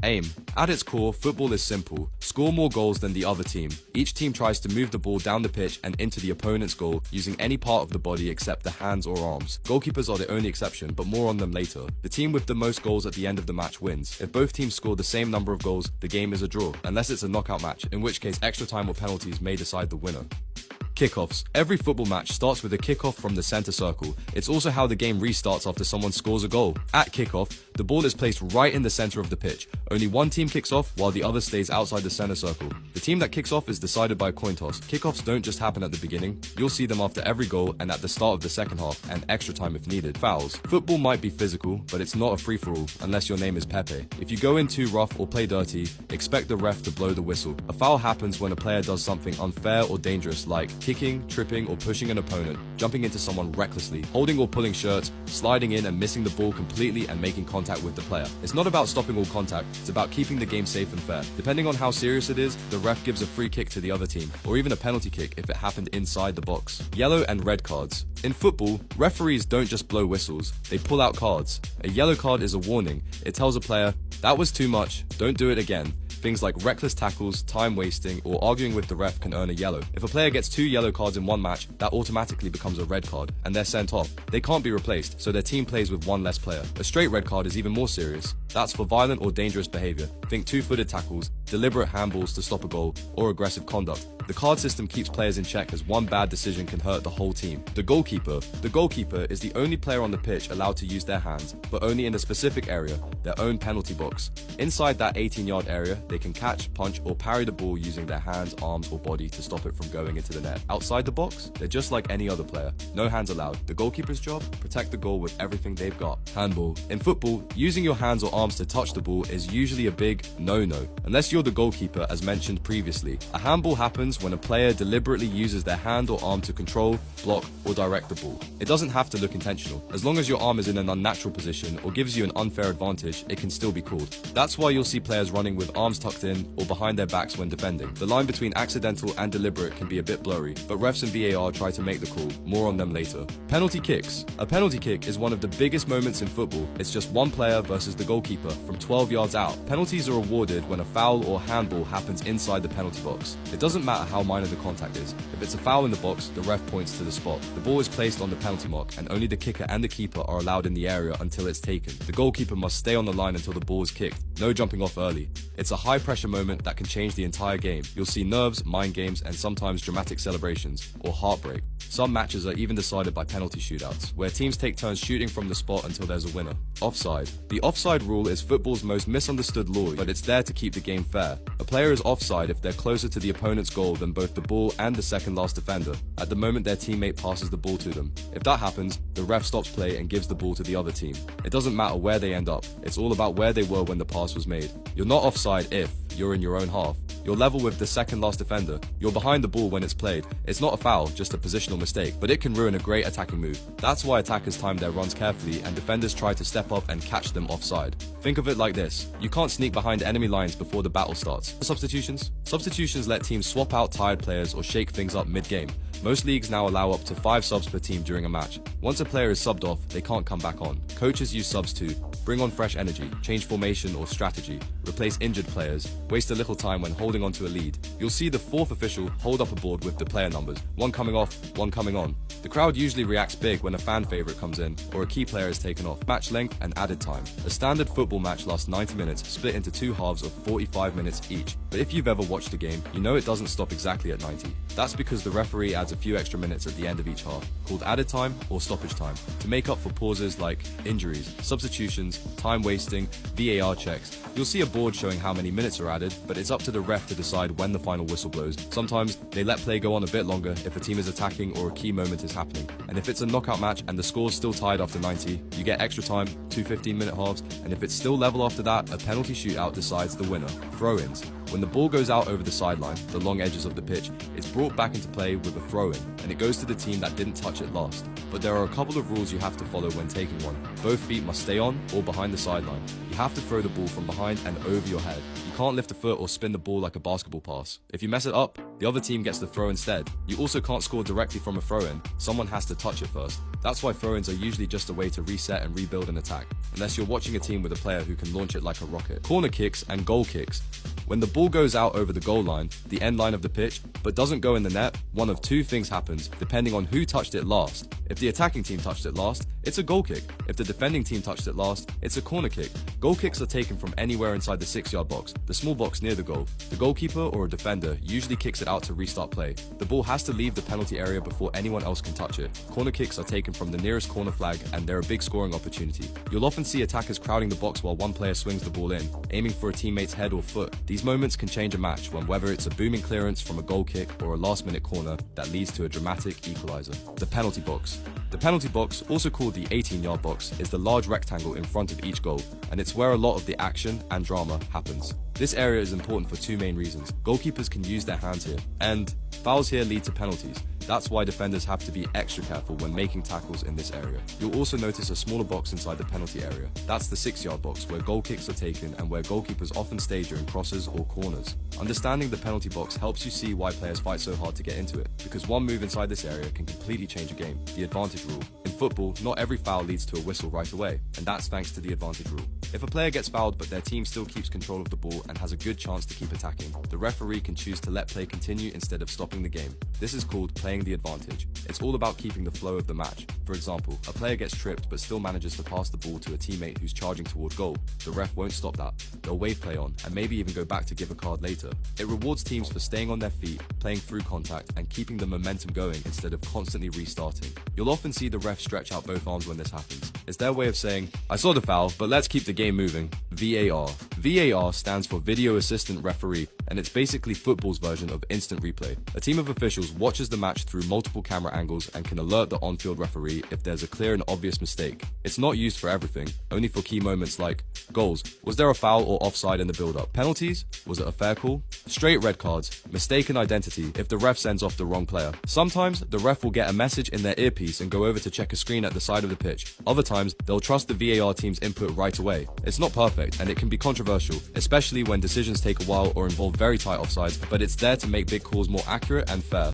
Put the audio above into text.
Aim. At its core, football is simple. Score more goals than the other team. Each team tries to move the ball down the pitch and into the opponent's goal using any part of the body except the hands or arms. Goalkeepers are the only exception, but more on them later. The team with the most goals at the end of the match wins. If both teams score the same number of goals, the game is a draw, unless it's a knockout match, in which case extra time or penalties may decide the winner. Kickoffs. Every football match starts with a kickoff from the center circle. It's also how the game restarts after someone scores a goal. At kickoff, the ball is placed right in the center of the pitch. Only one team kicks off while the other stays outside the center circle. The team that kicks off is decided by a coin toss. Kickoffs don't just happen at the beginning. You'll see them after every goal and at the start of the second half, and extra time if needed. Fouls. Football might be physical, but it's not a free-for-all unless your name is Pepe. If you go in too rough or play dirty, expect the ref to blow the whistle. A foul happens when a player does something unfair or dangerous, like kicking, tripping or pushing an opponent, jumping into someone recklessly, holding or pulling shirts, sliding in and missing the ball completely and making contact with the player. It's not about stopping all contact, it's about keeping the game safe and fair. Depending on how serious it is, the ref gives a free kick to the other team, or even a penalty kick if it happened inside the box. Yellow and red cards. In football, referees don't just blow whistles, they pull out cards. A yellow card is a warning. It tells a player, "That was too much, don't do it again." Things like reckless tackles, time wasting, or arguing with the ref can earn a yellow. If a player gets 2 yellow cards in one match, that automatically becomes a red card, and they're sent off. They can't be replaced, so their team plays with one less player. A straight red card is even more serious. That's for violent or dangerous behavior. Think two-footed tackles, deliberate handballs to stop a goal, or aggressive conduct. The card system keeps players in check as one bad decision can hurt the whole team. The goalkeeper. The goalkeeper is the only player on the pitch allowed to use their hands, but only in a specific area, their own penalty box. Inside that 18-yard area, they can catch, punch, or parry the ball using their hands, arms, or body to stop it from going into the net. Outside the box, they're just like any other player. No hands allowed. The goalkeeper's job? Protect the goal with everything they've got. Handball. In football, using your hands or arms to touch the ball is usually a big no-no, unless you're the goalkeeper as mentioned previously. A handball happens when a player deliberately uses their hand or arm to control, block, or direct the ball. It doesn't have to look intentional. As long as your arm is in an unnatural position or gives you an unfair advantage, it can still be called. That's why you'll see players running with arms tucked in or behind their backs when defending. The line between accidental and deliberate can be a bit blurry, but refs and VAR try to make the call. More on them later. Penalty kicks. A penalty kick is one of the biggest moments in football. It's just one player versus the goalkeeper from 12 yards out. Penalties are awarded when a foul or handball happens inside the penalty box. It doesn't matter how minor the contact is. If it's a foul in the box, the ref points to the spot. The ball is placed on the penalty mark, and only the kicker and the keeper are allowed in the area until it's taken. The goalkeeper must stay on the line until the ball is kicked. No jumping off early. It's a high-pressure moment that can change the entire game. You'll see nerves, mind games, and sometimes dramatic celebrations, or heartbreak. Some matches are even decided by penalty shootouts, where teams take turns shooting from the spot until there's a winner. Offside. The offside rule is football's most misunderstood law, but it's there to keep the game fair. A player is offside if they're closer to the opponent's goal than both the ball and the second last defender, at the moment their teammate passes the ball to them. If that happens, the ref stops play and gives the ball to the other team. It doesn't matter where they end up, it's all about where they were when the pass was made. You're not offside if you're in your own half. You're level with the second last defender. You're behind the ball when it's played. It's not a foul, just a positional mistake, but it can ruin a great attacking move. That's why attackers time their runs carefully and defenders try to step up and catch them offside. Think of it like this. You can't sneak behind enemy lines before the battle starts. Substitutions. Substitutions let teams swap out tired players or shake things up mid-game. Most leagues now allow up to 5 subs per team during a match. Once a player is subbed off, they can't come back on. Coaches use subs to bring on fresh energy, change formation or strategy, replace injured players, waste a little time when holding on to a lead. You'll see the 4th official hold up a board with the player numbers, one coming off, one coming on. The crowd usually reacts big when a fan favorite comes in or a key player is taken off. Match length and added time. A standard football match lasts 90 minutes, split into 2 halves of 45 minutes each. But if you've ever watched a game, you know it doesn't stop exactly at 90. That's because the referee adds a few extra minutes at the end of each half, called added time or stoppage time, to make up for pauses like injuries, substitutions, time wasting, VAR checks. You'll see a board showing how many minutes are added, but it's up to the ref to decide when the final whistle blows. Sometimes they let play go on a bit longer if a team is attacking or a key moment is happening. And if it's a knockout match and the score's still tied after 90, you get extra time, 2 15-minute halves, and if it's still level after that, a penalty shootout decides the winner. Throw-ins. When the ball goes out over the sideline, the long edges of the pitch, it's brought back into play with a throw-in, and it goes to the team that didn't touch it last. But there are a couple of rules you have to follow when taking one. Both feet must stay on or behind the sideline. You have to throw the ball from behind and over your head. You can't lift a foot or spin the ball like a basketball pass. If you mess it up, the other team gets the throw instead. You also can't score directly from a throw-in. Someone has to touch it first. That's why throw-ins are usually just a way to reset and rebuild an attack, unless you're watching a team with a player who can launch it like a rocket. Corner kicks and goal kicks. When the ball goes out over the goal line, the end line of the pitch, but doesn't go in the net, one of two things happens, depending on who touched it last. If the attacking team touched it last, it's a goal kick. If the defending team touched it last, it's a corner kick. Goal kicks are taken from anywhere inside the 6-yard box, the small box near the goal. The goalkeeper or a defender usually kicks it out to restart play. The ball has to leave the penalty area before anyone else can touch it. Corner kicks are taken from the nearest corner flag, and they're a big scoring opportunity. You'll often see attackers crowding the box while one player swings the ball in, aiming for a teammate's head or foot. These moments can change a match, when whether it's a booming clearance from a goal kick or a last-minute corner that leads to a dramatic equalizer. The penalty box. The penalty box, also called the 18-yard box, is the large rectangle in front of each goal, and it's where a lot of the action and drama happens. This area is important for two main reasons. Goalkeepers can use their hands here, and fouls here lead to penalties. That's why defenders have to be extra careful when making tackles in this area. You'll also notice a smaller box inside the penalty area. That's the 6-yard box, where goal kicks are taken and where goalkeepers often stay during crosses or corners. Understanding the penalty box helps you see why players fight so hard to get into it, because one move inside this area can completely change a game. The advantage rule. In football, not every foul leads to a whistle right away, and that's thanks to the advantage rule. If a player gets fouled but their team still keeps control of the ball and has a good chance to keep attacking, the referee can choose to let play continue instead of stopping the game. This is called playing the advantage. It's all about keeping the flow of the match. For example, a player gets tripped but still manages to pass the ball to a teammate who's charging toward goal. The ref won't stop that. They'll wave play on, and maybe even go back to give a card later. It rewards teams for staying on their feet, playing through contact, and keeping the momentum going instead of constantly restarting. You'll often see the ref stretch out both arms when this happens. It's their way of saying, I saw the foul, but let's keep the game moving. VAR. VAR stands for Video Assistant Referee, and it's basically football's version of instant replay. A team of officials watches the match through multiple camera angles and can alert the on-field referee if there's a clear and obvious mistake. It's not used for everything, only for key moments like goals. Was there a foul or offside in the build-up? Penalties? Was it a fair call? Straight red cards. Mistaken identity if the ref sends off the wrong player. Sometimes the ref will get a message in their earpiece and go over to check a screen at the side of the pitch. Other times, they'll trust the VAR team's input right away. It's not perfect, and it can be controversial, especially when decisions take a while or involve very tight offsides, but it's there to make big calls more accurate and fair.